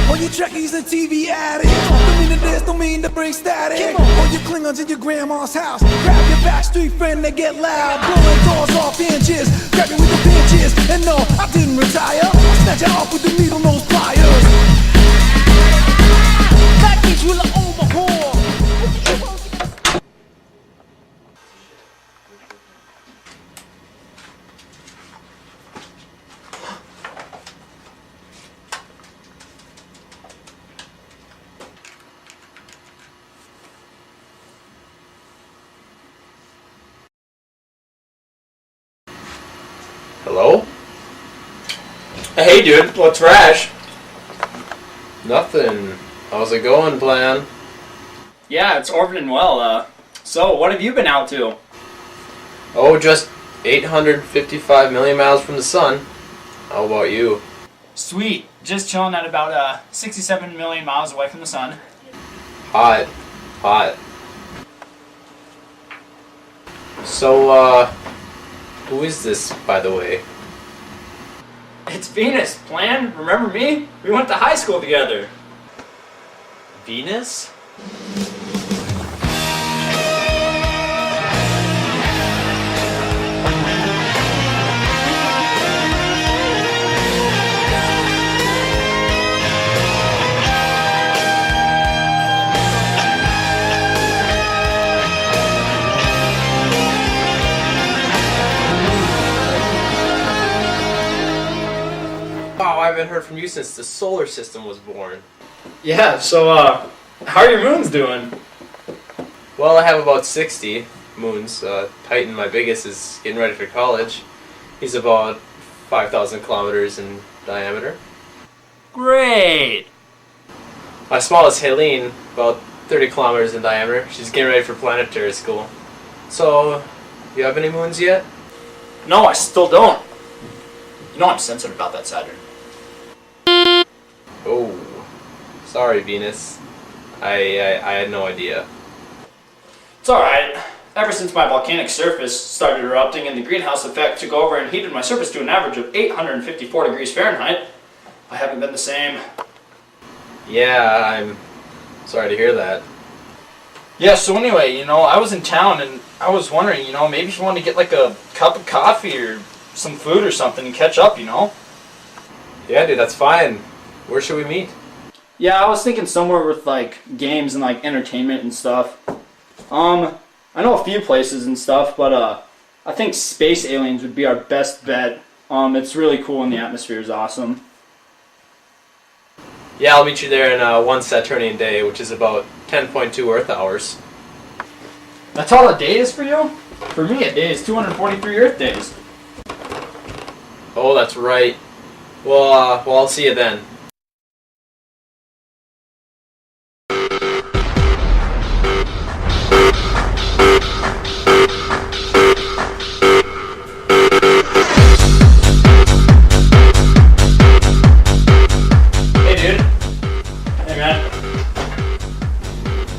All you Trekkies and TV addicts, don't mean to this, don't mean to bring static. All you Klingons in your grandma's house, grab your backstreet friend, they get loud, blowing doors off inches, grab you with the pinches. And no, I didn't retire, I snatch you off with the needle nose pliers. Package will overhaul. Hello? Hey dude, what's rash? Nothing. How's it going, Plan? Yeah, it's orbiting well, so what have you been out to? Oh, just 855 million miles from the sun. How about you? Sweet, just chilling at about 67 million miles away from the sun. Hot. Hot. So, who is this, by the way? It's Venus, Plan, remember me? We went to high school together. Venus? Wow, I haven't heard from you since the solar system was born. Yeah, so how are your moons doing? Well, I have about 60 moons. Titan, my biggest, is getting ready for college. He's about 5,000 kilometers in diameter. Great! My smallest, Helene, about 30 kilometers in diameter. She's getting ready for planetary school. So, you have any moons yet? No, I still don't. You know I'm sensitive about that, Saturn. Oh, sorry, Venus. I had no idea. It's alright. Ever since my volcanic surface started erupting and the greenhouse effect took over and heated my surface to an average of 854 degrees Fahrenheit, I haven't been the same. Yeah, I'm sorry to hear that. Yeah, so anyway, I was in town and I was wondering, maybe if you wanted to get like a cup of coffee or some food or something and catch up, Yeah, dude, that's fine. Where should we meet? Yeah, I was thinking somewhere with like games and like entertainment and stuff. I know a few places and stuff, but I think Space Aliens would be our best bet. It's really cool and the atmosphere is awesome. Yeah, I'll meet you there in 1 Saturnian day, which is about 10.2 Earth hours. That's all a day is for you? For me, a day is 243 Earth days. Oh, that's right. Well, I'll see you then.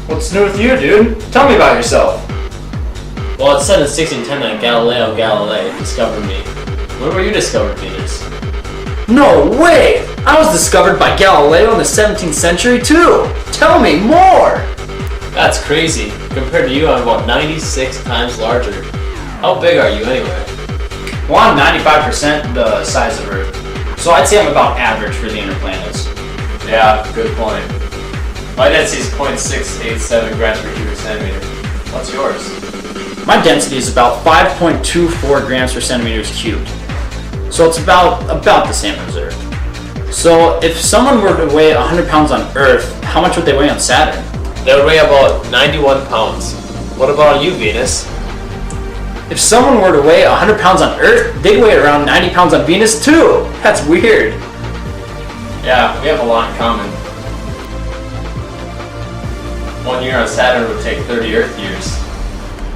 What's new with you, dude? Tell me about yourself. Well, it's said in 1610 that Galileo Galilei discovered me. When were you discovered, Venus? No way! I was discovered by Galileo in the 17th century too! Tell me more! That's crazy. Compared to you, I'm about 96 times larger. How big are you anyway? Well, I'm 95% the size of Earth. So I'd say I'm about average for the inner planets. Yeah, good point. My density is 0.687 grams per cubic centimeter. What's yours? My density is about 5.24 grams per centimeters cubed. So it's about the same as Earth. So if someone were to weigh 100 pounds on Earth, how much would they weigh on Saturn? They would weigh about 91 pounds. What about you, Venus? If someone were to weigh 100 pounds on Earth, they'd weigh around 90 pounds on Venus too! That's weird. Yeah, we have a lot in common. 1 year on Saturn would take 30 Earth years.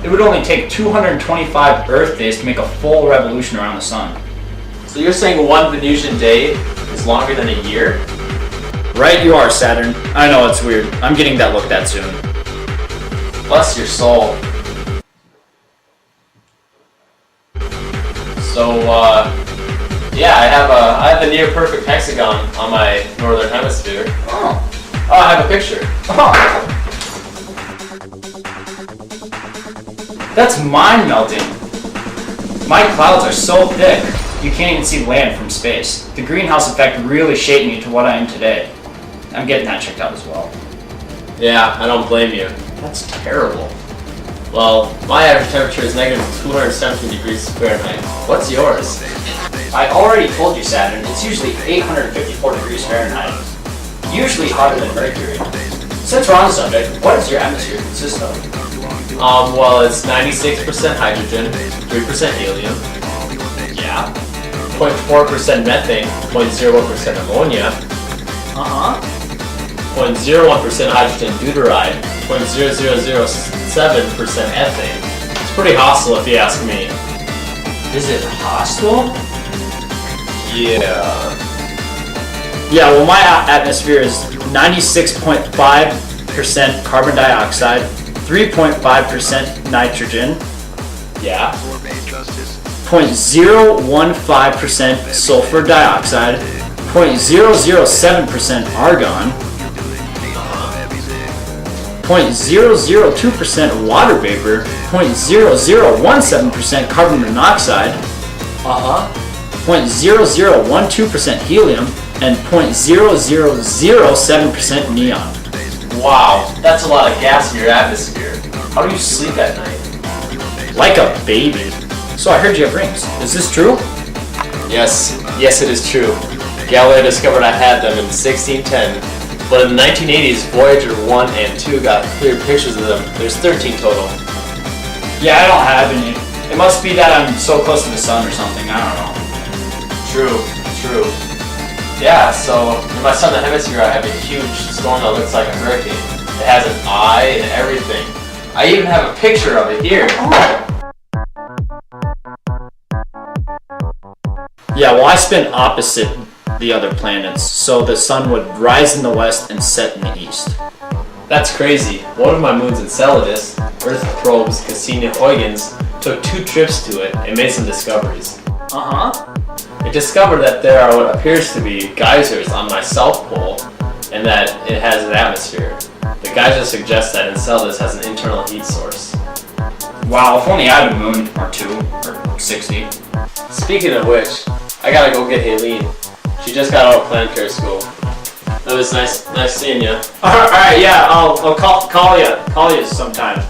It would only take 225 Earth days to make a full revolution around the sun. So you're saying one Venusian day is longer than a year? Right you are, Saturn. I know it's weird. I'm getting that look that soon. Bless your soul. So, do Yeah, I have a near perfect hexagon on my northern hemisphere. Oh. Oh, I have a picture. Oh. That's mind melting. My clouds are so thick, you can't even see land from space. The greenhouse effect really shaped me to what I am today. I'm getting that checked out as well. Yeah, I don't blame you. That's terrible. Well, my average temperature is negative 217 degrees Fahrenheit. What's yours? I already told you, Saturn, it's usually 854 degrees Fahrenheit. Usually hotter than Mercury. Since we're on the subject, what does your atmosphere consist of? Well, it's 96% hydrogen, 3% helium, Yeah. 0.4% methane, 0.01% ammonia, Uh-huh. 0.01% hydrogen deuteride, 0.0007% ethane. It's pretty hostile if you ask me. Is it hostile? Yeah. Yeah, well, my atmosphere is 96.5% carbon dioxide, 3.5% nitrogen, Yeah. 0.015% sulfur dioxide, 0.007% argon, 0.002% water vapor, 0.0017% carbon monoxide, Uh-huh. 0.0012% helium, and 0.0007% neon. Wow, that's a lot of gas in your atmosphere. How do you sleep at night? Like a baby. So I heard you have rings. Is this true? Yes, it is true. Galileo discovered I had them in 1610, but in the 1980s, Voyager 1 and 2 got clear pictures of them. There's 13 total. Yeah, I don't have any. It must be that I'm so close to the sun or something. I don't know. True. Yeah, so in my southern hemisphere, I have a huge storm that looks like a hurricane. It has an eye and everything. I even have a picture of it here. Yeah, well, I spin opposite the other planets, so the sun would rise in the west and set in the east. That's crazy. One of my moons, Enceladus, Earth probes Cassini and Huygens, took 2 trips to it and made some discoveries. Uh-huh. It discovered that there are what appears to be geysers on my south pole, and that it has an atmosphere. The geysers suggest that Enceladus has an internal heat source. Wow, if only I had a moon or 2 or 60. Speaking of which, I gotta go get Haleen. She just got out of planetary school. It was nice seeing you. Alright, yeah, I'll call you sometime.